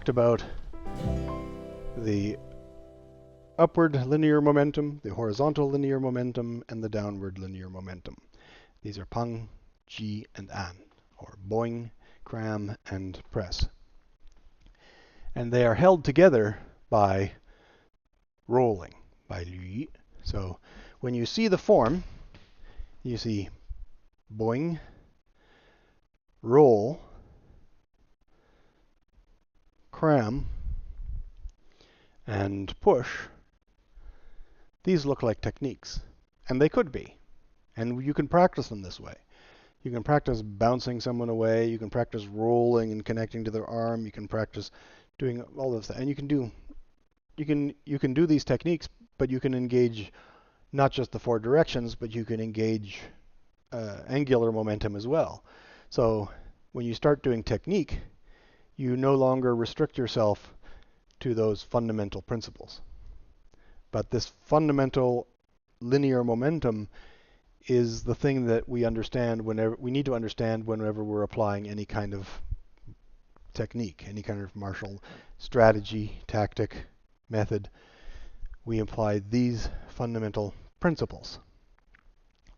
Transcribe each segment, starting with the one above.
talked about the upward linear momentum, the horizontal linear momentum, and the downward linear momentum. These are pang, ji, and an, or boing, cram, and press. And they are held together by rolling, by lui. So when you see the form, you see boing, roll, cram, and push. These look like techniques, and they could be. And you can practice them this way. You can practice bouncing someone away. You can practice rolling and connecting to their arm. You can practice doing all of that. And you can do these techniques, but you can engage not just the four directions, but you can engage angular momentum as well. So when you start doing technique, you no longer restrict yourself to those fundamental principles. But this fundamental linear momentum is the thing that we need to understand whenever we're applying any kind of technique, any kind of martial strategy, tactic, method. We apply these fundamental principles.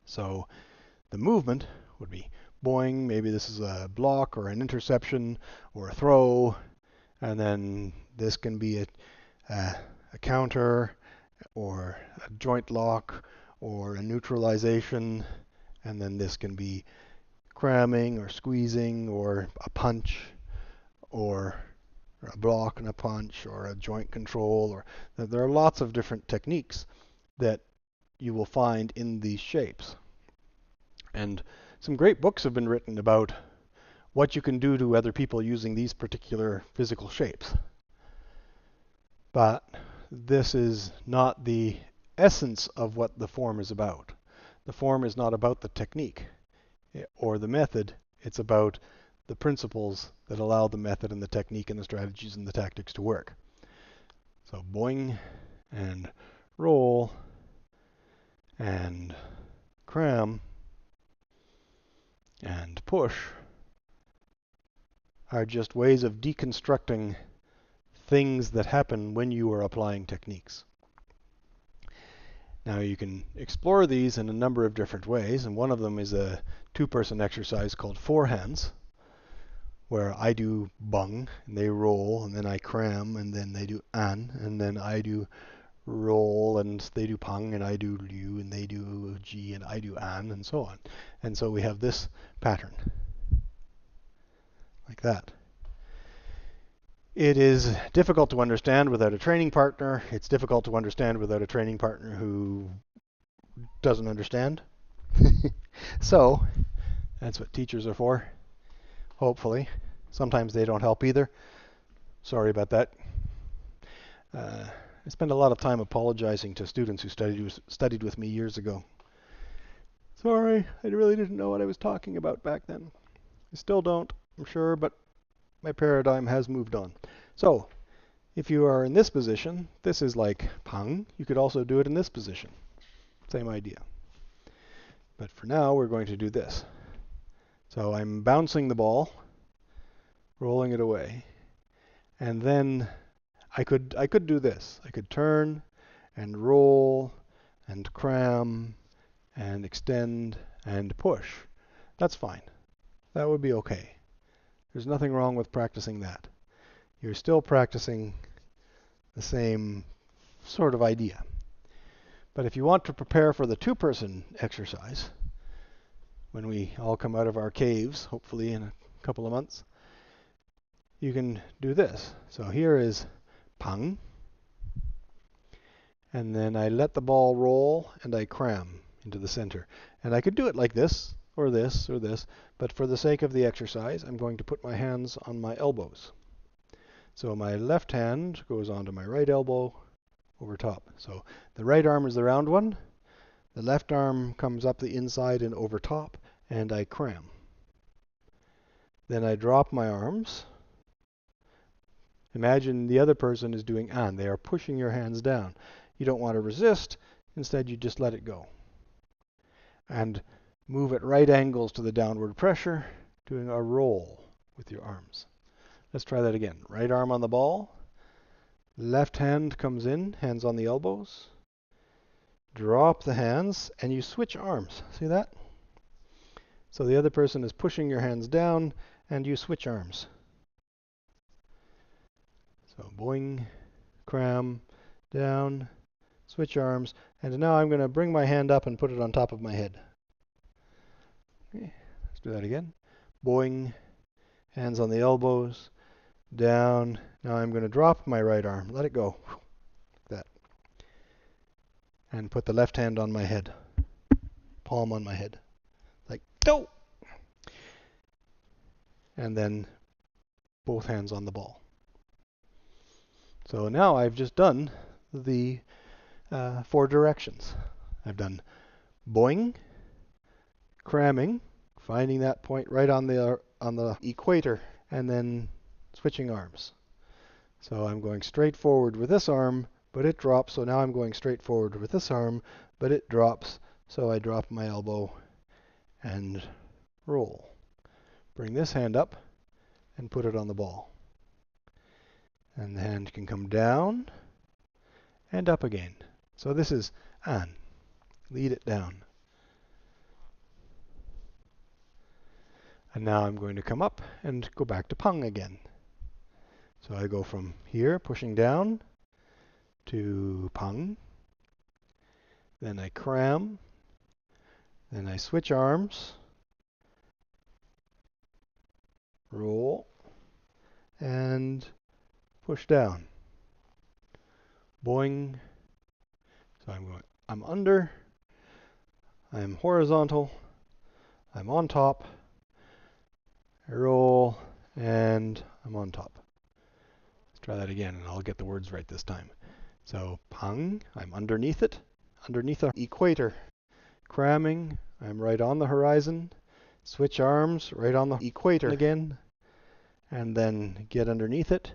So the movement would be boing, maybe this is a block or an interception or a throw, and then this can be a counter or a joint lock or a neutralization, and then this can be cramming or squeezing or a punch or a block and a punch or a joint control. Or there are lots of different techniques that you will find in these shapes. And some great books have been written about what you can do to other people using these particular physical shapes. But this is not the essence of what the form is about. The form is not about the technique or the method. It's about the principles that allow the method and the technique and the strategies and the tactics to work. So boing and roll and cram and push are just ways of deconstructing things that happen when you are applying techniques. Now you can explore these in a number of different ways, and one of them is a two-person exercise called four hands, where I do bung, and they roll, and then I cram, and then they do an, and then I do roll, and they do pang, and I do liu, and they do ji, and I do an, and so on. And so we have this pattern, like that. It is difficult to understand without a training partner. It's difficult to understand without a training partner who doesn't understand. So that's what teachers are for, hopefully. Sometimes they don't help either. Sorry about that. I spend a lot of time apologizing to students who studied with me years ago. Sorry, I really didn't know what I was talking about back then. I still don't, I'm sure, but my paradigm has moved on. So if you are in this position, this is like pang. You could also do it in this position. Same idea. But for now, we're going to do this. So I'm bouncing the ball, rolling it away, and then I could do this. I could turn and roll and cram and extend and push. That's fine. That would be okay. There's nothing wrong with practicing that. You're still practicing the same sort of idea. But if you want to prepare for the two-person exercise, when we all come out of our caves, hopefully in a couple of months, you can do this. So here is pang, and then I let the ball roll and I cram into the center. And I could do it like this, or this, or this, but for the sake of the exercise, I'm going to put my hands on my elbows. So my left hand goes onto my right elbow over top. So the right arm is the round one, the left arm comes up the inside and over top, and I cram. Then I drop my arms. Imagine the other person is doing an. They are pushing your hands down. You don't want to resist. Instead, you just let it go. And move at right angles to the downward pressure, doing a roll with your arms. Let's try that again. Right arm on the ball. Left hand comes in, hands on the elbows. Drop the hands, and you switch arms. See that? So the other person is pushing your hands down, and you switch arms. So boing, cram, down, switch arms, and now I'm going to bring my hand up and put it on top of my head. Okay, let's do that again. Boing, hands on the elbows, down. Now I'm going to drop my right arm, let it go, like that, and put the left hand on my head, palm on my head, like go, and then both hands on the ball. So now I've just done the 4 directions. I've done boing, cramming, finding that point right on the equator, and then switching arms. So I'm going straight forward with this arm, but it drops, so now I'm going straight forward with this arm, but it drops, so I drop my elbow and roll. Bring this hand up and put it on the ball. And the hand can come down and up again. So this is an. Lead it down. And now I'm going to come up and go back to pang again. So I go from here, pushing down, to pang. Then I cram. Then I switch arms. Roll. And push down. Boing. So I'm under. I'm horizontal. I'm on top. I roll. And I'm on top. Let's try that again, and I'll get the words right this time. So pang, I'm underneath it, underneath the equator. Cramming, I'm right on the horizon. Switch arms, right on the equator again. And then get underneath it.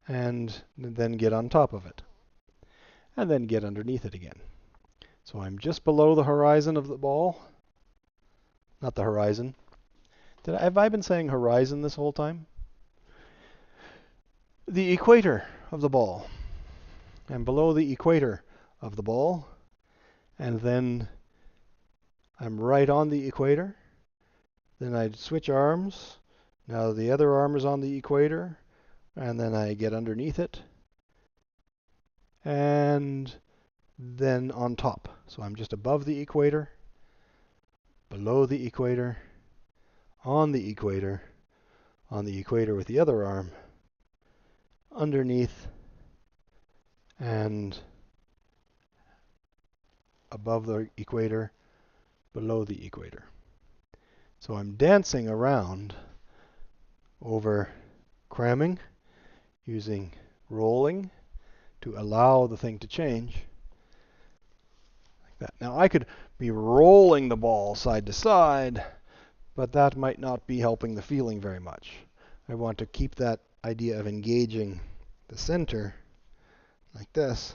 And then get on top of it. And then get underneath it again. So I'm just below the horizon of the ball. Not the horizon. Have I been saying horizon this whole time? The equator of the ball. I'm below the equator of the ball. And then I'm right on the equator. Then I switch arms. Now the other arm is on the equator. And then I get underneath it. And then on top. So I'm just above the equator, below the equator, on the equator with the other arm, underneath, and above the equator, below the equator. So I'm dancing around over cramming, using rolling to allow the thing to change. Like that. Now I could be rolling the ball side to side, but that might not be helping the feeling very much. I want to keep that idea of engaging the center like this.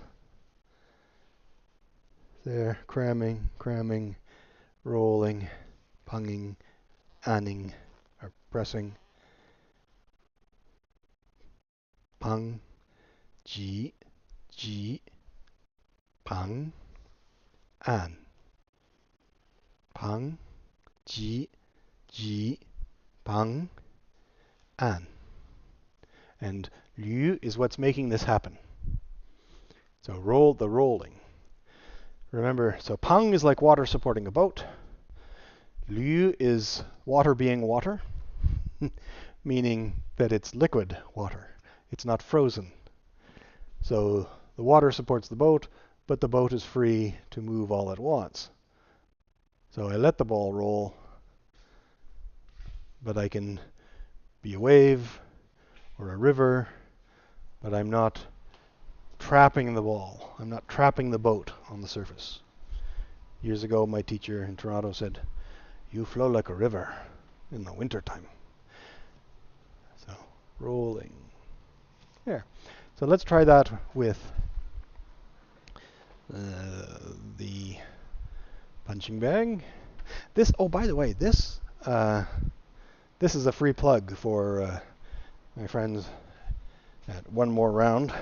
There, cramming, cramming, rolling, punging, anning, or pressing. Pang, ji, ji, pang, an. Pang, ji, ji, pang, an. And liu is what's making this happen. So roll the rolling. Remember, so pang is like water supporting a boat. Liu is water being water, meaning that it's liquid water. It's not frozen. So the water supports the boat, but the boat is free to move all it wants. So I let the ball roll, but I can be a wave or a river, but I'm not trapping the ball. I'm not trapping the boat on the surface. Years ago, my teacher in Toronto said, "You flow like a river in the wintertime." So, rolling. There. So let's try that with the punching bag. This, oh, by the way, this this is a free plug for my friends at One More Round.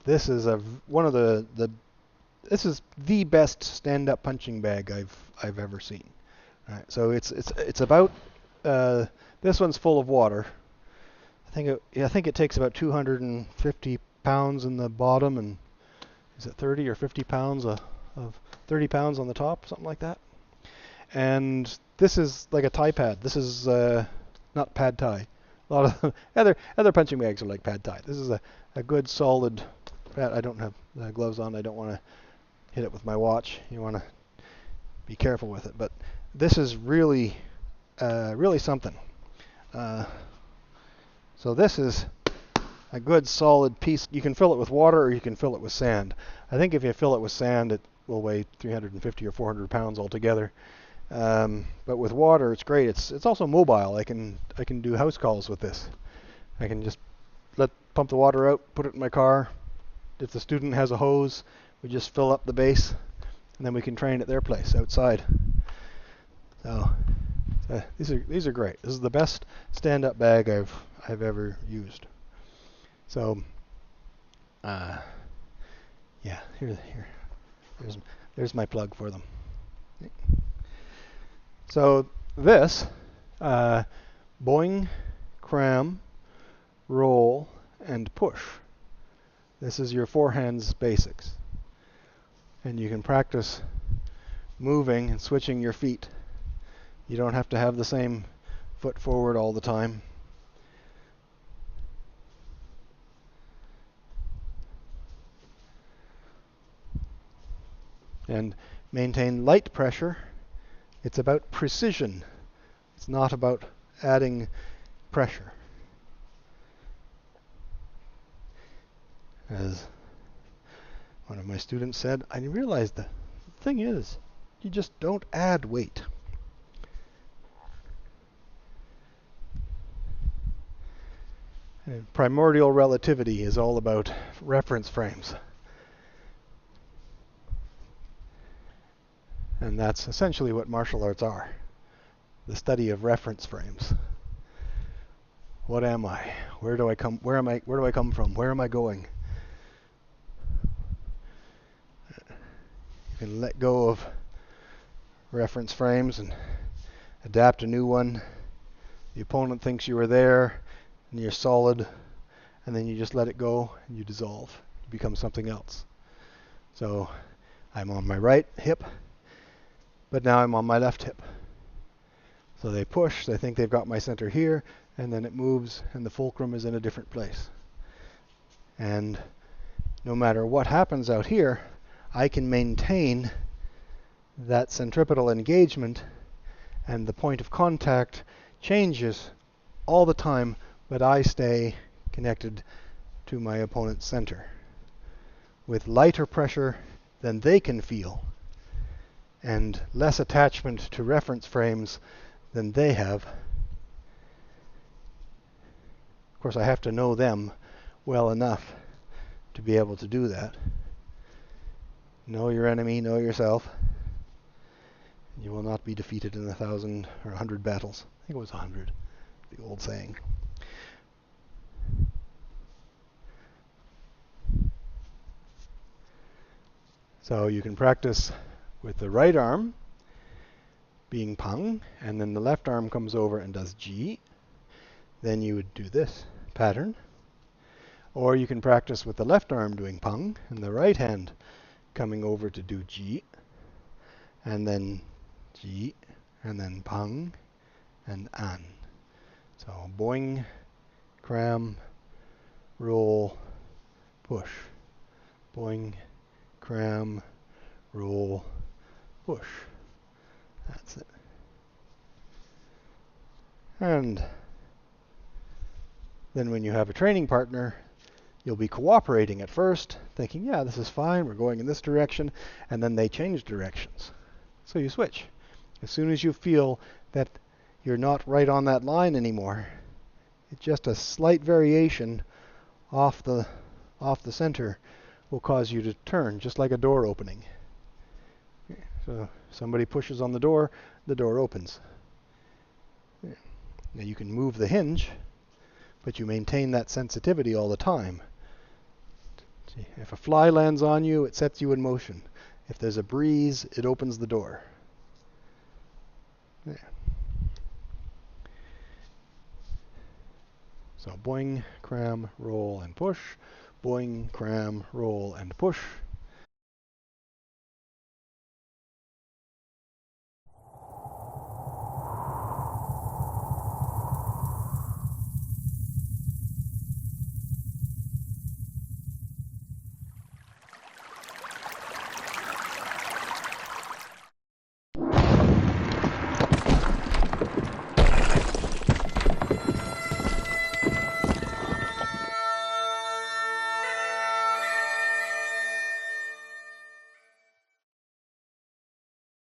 This is one of this is the best stand-up punching bag I've ever seen. All right, so it's about this one's full of water. I think it takes about 250 pounds in the bottom, and is it 30 or 50 pounds of 30 pounds on the top, something like that. And this is like a Thai pad. This is not pad Thai. A lot of other punching bags are like pad Thai. This is a good solid pad. I don't have gloves on. I don't want to hit it with my watch. You want to be careful with it. But this is really really something. So this is a good solid piece. You can fill it with water or you can fill it with sand. I think if you fill it with sand, it will weigh 350 or 400 pounds altogether. But with water, it's great. It's also mobile. I can do house calls with this. I can just pump the water out, put it in my car. If the student has a hose, we just fill up the base, and then we can train at their place outside. So these are great. This is the best stand-up bag I've ever used. So yeah, there's my plug for them. So this boing, cram, roll, and push. This is your four hands basics. And you can practice moving and switching your feet. You don't have to have the same foot forward all the time. And maintain light pressure. It's about precision. It's not about adding pressure. As one of my students said, I realized the thing is, you just don't add weight. And primordial relativity is all about reference frames. And that's essentially what martial arts are. The study of reference frames. What am I? Where do I come? Where do I come from? Where am I going? You can let go of reference frames and adapt a new one. The opponent thinks you were there and you're solid, and then you just let it go and you dissolve. You become something else. So I'm on my right hip, but now I'm on my left hip. So they push, they think they've got my center here, and then it moves and the fulcrum is in a different place. And no matter what happens out here, I can maintain that centripetal engagement, and the point of contact changes all the time, but I stay connected to my opponent's center with lighter pressure than they can feel and less attachment to reference frames than they have. Of course, I have to know them well enough to be able to do that. Know your enemy, know yourself. You will not be defeated in 1,000 or 100 battles. I think it was 100, the old saying. So you can practice with the right arm being pang, and then the left arm comes over and does ji. Then you would do this pattern. Or you can practice with the left arm doing pang and the right hand coming over to do ji, and then ji, and then pang and an. So boing, cram, roll, push. Boing, cram, roll, push. That's it. And then when you have a training partner, you'll be cooperating at first, thinking, yeah, this is fine, we're going in this direction, and then they change directions. So you switch. As soon as you feel that you're not right on that line anymore, it's just a slight variation off the center will cause you to turn, just like a door opening. So somebody pushes on the door opens. Now you can move the hinge, but you maintain that sensitivity all the time. See, if a fly lands on you, it sets you in motion. If there's a breeze, it opens the door. There. So boing, cram, roll, and push. Boing, cram, roll, and push.